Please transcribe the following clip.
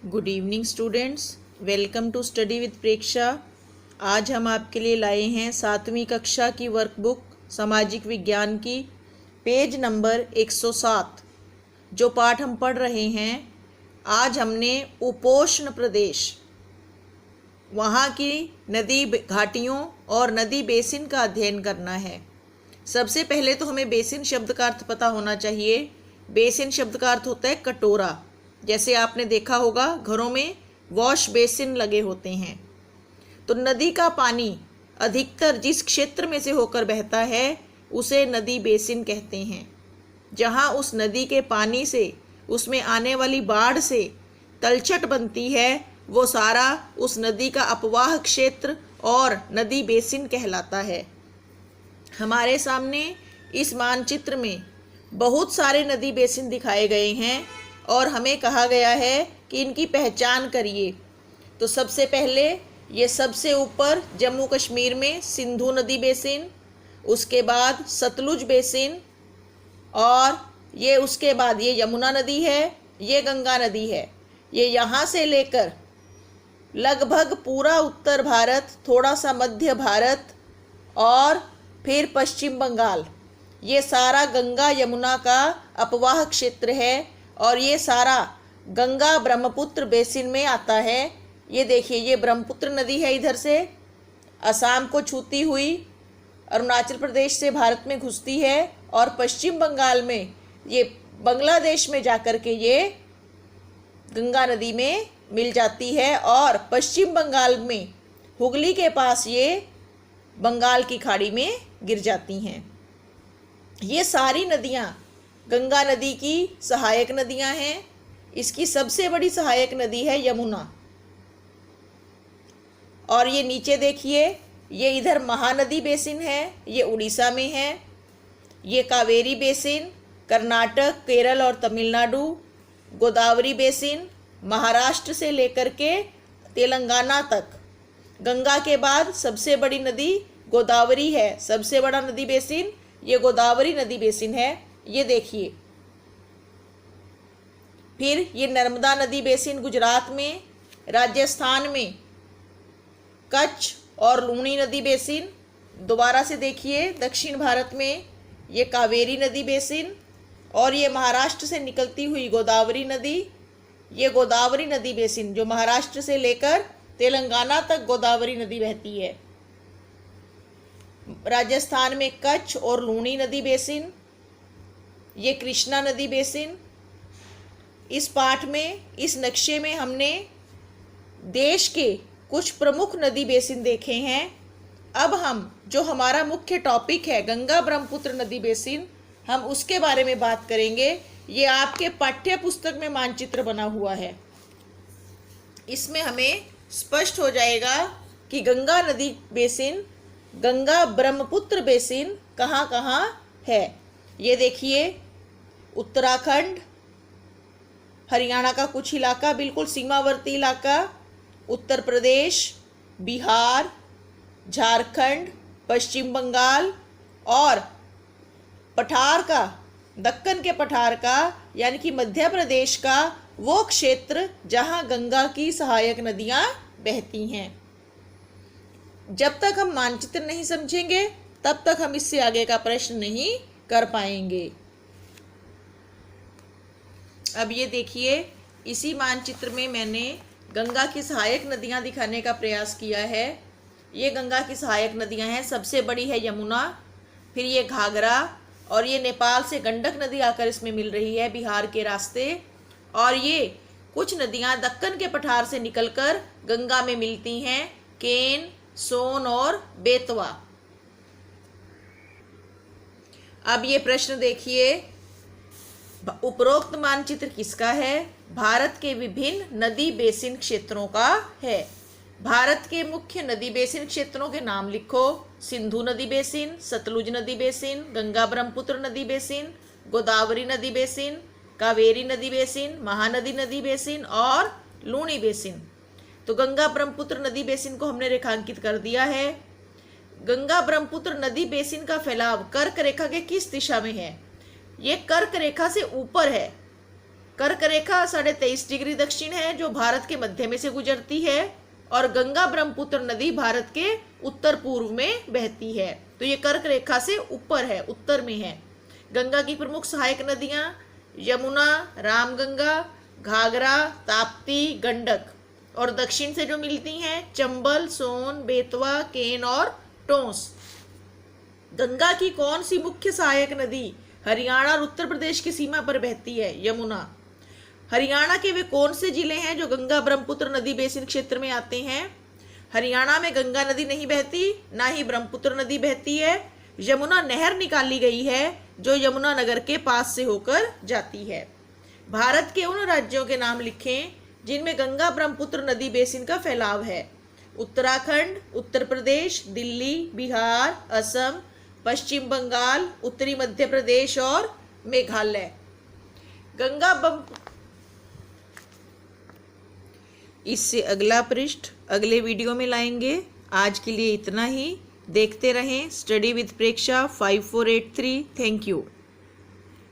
Good evening students, welcome to study with Preksha. आज हम आपके लिए लाए हैं 7वीं कक्षा की वर्कबुक सामाजिक विज्ञान की पेज नंबर 107। जो पाठ हम पढ़ रहे हैं, आज हमने उपोष्ण प्रदेश, वहाँ की नदी घाटियों और नदी बेसिन का अध्ययन करना है। सबसे पहले तो हमें बेसिन शब्द का अर्थ पता होना चाहिए। बेसिन शब्द का अर्थ होता है कटोरा। जैसे आपने देखा होगा घरों में वॉश बेसिन लगे होते हैं। तो नदी का पानी अधिकतर जिस क्षेत्र में से होकर बहता है उसे नदी बेसिन कहते हैं। जहाँ उस नदी के पानी से, उसमें आने वाली बाढ़ से तलछट बनती है, वो सारा उस नदी का अपवाह क्षेत्र और नदी बेसिन कहलाता है। हमारे सामने इस मानचित्र में बहुत सारे नदी बेसिन दिखाए गए हैं और हमें कहा गया है कि इनकी पहचान करिए। तो सबसे पहले ये सबसे ऊपर जम्मू कश्मीर में सिंधु नदी बेसिन, उसके बाद सतलुज बेसिन, और ये उसके बाद ये यमुना नदी है, ये गंगा नदी है। ये यहाँ से लेकर लगभग पूरा उत्तर भारत, थोड़ा सा मध्य भारत और फिर पश्चिम बंगाल, ये सारा गंगा यमुना का अपवाह क्षेत्र है और ये सारा गंगा ब्रह्मपुत्र बेसिन में आता है। ये देखिए, ये ब्रह्मपुत्र नदी है, इधर से असम को छूती हुई अरुणाचल प्रदेश से भारत में घुसती है और पश्चिम बंगाल में ये बांग्लादेश में जाकर के ये गंगा नदी में मिल जाती है और पश्चिम बंगाल में हुगली के पास ये बंगाल की खाड़ी में गिर जाती हैं। ये सारी नदियाँ गंगा नदी की सहायक नदियाँ हैं। इसकी सबसे बड़ी सहायक नदी है यमुना। और ये नीचे देखिए, ये इधर महानदी बेसिन है, ये उड़ीसा में है। ये कावेरी बेसिन कर्नाटक, केरल और तमिलनाडु। गोदावरी बेसिन महाराष्ट्र से लेकर के तेलंगाना तक। गंगा के बाद सबसे बड़ी नदी गोदावरी है। सबसे बड़ा नदी बेसिन ये गोदावरी नदी बेसिन है, ये देखिए। फिर ये नर्मदा नदी बेसिन गुजरात में, राजस्थान में कच्छ और लूनी नदी बेसिन। दोबारा से देखिए, दक्षिण भारत में ये कावेरी नदी बेसिन और ये महाराष्ट्र से निकलती हुई गोदावरी नदी। ये गोदावरी नदी बेसिन जो महाराष्ट्र से लेकर तेलंगाना तक गोदावरी नदी बहती है। राजस्थान में कच्छ और लूनी नदी बेसिन। ये कृष्णा नदी बेसिन। इस पाठ में, इस नक्शे में हमने देश के कुछ प्रमुख नदी बेसिन देखे हैं। अब हम, जो हमारा मुख्य टॉपिक है गंगा ब्रह्मपुत्र नदी बेसिन, हम उसके बारे में बात करेंगे। ये आपके पाठ्य पुस्तक में मानचित्र बना हुआ है। इसमें हमें स्पष्ट हो जाएगा कि गंगा नदी बेसिन, गंगा ब्रह्मपुत्र बेसिन कहाँ कहाँ है। ये देखिए, उत्तराखंड, हरियाणा का कुछ इलाका, बिल्कुल सीमावर्ती इलाका, उत्तर प्रदेश, बिहार, झारखंड, पश्चिम बंगाल और पठार का, दक्कन के पठार का यानी कि मध्य प्रदेश का वो क्षेत्र जहाँ गंगा की सहायक नदियाँ बहती हैं। जब तक हम मानचित्र नहीं समझेंगे तब तक हम इससे आगे का प्रश्न नहीं कर पाएंगे। अब ये देखिए, इसी मानचित्र में मैंने गंगा की सहायक नदियाँ दिखाने का प्रयास किया है। ये गंगा की सहायक नदियाँ हैं। सबसे बड़ी है यमुना, फिर ये घाघरा, और ये नेपाल से गंडक नदी आकर इसमें मिल रही है बिहार के रास्ते। और ये कुछ नदियाँ दक्कन के पठार से निकलकर गंगा में मिलती हैं, केन, सोन और बेतवा। अब ये प्रश्न देखिए, उपरोक्त मानचित्र किसका है? भारत के विभिन्न नदी बेसिन क्षेत्रों का है। भारत के मुख्य नदी बेसिन क्षेत्रों के नाम लिखो। सिंधु नदी बेसिन, सतलुज नदी बेसिन, गंगा ब्रह्मपुत्र नदी बेसिन, गोदावरी नदी बेसिन, कावेरी नदी बेसिन, महानदी नदी बेसिन और लूनी बेसिन। तो गंगा ब्रह्मपुत्र नदी बेसिन को हमने रेखांकित कर दिया है। गंगा ब्रह्मपुत्र नदी बेसिन का फैलाव कर्क रेखा के किस दिशा में है? ये कर्क रेखा से ऊपर है। कर्क रेखा 23.5 डिग्री दक्षिण है जो भारत के मध्य में से गुजरती है, और गंगा ब्रह्मपुत्र नदी भारत के उत्तर पूर्व में बहती है। तो ये कर्क रेखा से ऊपर है, उत्तर में है। गंगा की प्रमुख सहायक नदियां यमुना, रामगंगा, घाघरा, ताप्ती, गंडक, और दक्षिण से जो मिलती हैं चंबल, सोन, बेतवा, केन और टोंस। गंगा की कौन सी मुख्य सहायक नदी हरियाणा और उत्तर प्रदेश की सीमा पर बहती है? यमुना। हरियाणा के वे कौन से जिले हैं जो गंगा ब्रह्मपुत्र नदी बेसिन क्षेत्र में आते हैं? हरियाणा में गंगा नदी नहीं बहती, ना ही ब्रह्मपुत्र नदी बहती है। यमुना नहर निकाली गई है जो यमुना नगर के पास से होकर जाती है। भारत के उन राज्यों के नाम लिखें जिनमें गंगा ब्रह्मपुत्र नदी बेसिन का फैलाव है। उत्तराखंड, उत्तर प्रदेश, दिल्ली, बिहार, असम, पश्चिम बंगाल, उत्तरी मध्य प्रदेश और मेघालय। इससे अगला पृष्ठ अगले वीडियो में लाएंगे। आज के लिए इतना ही। देखते रहें study with Preksha 5483। Thank you.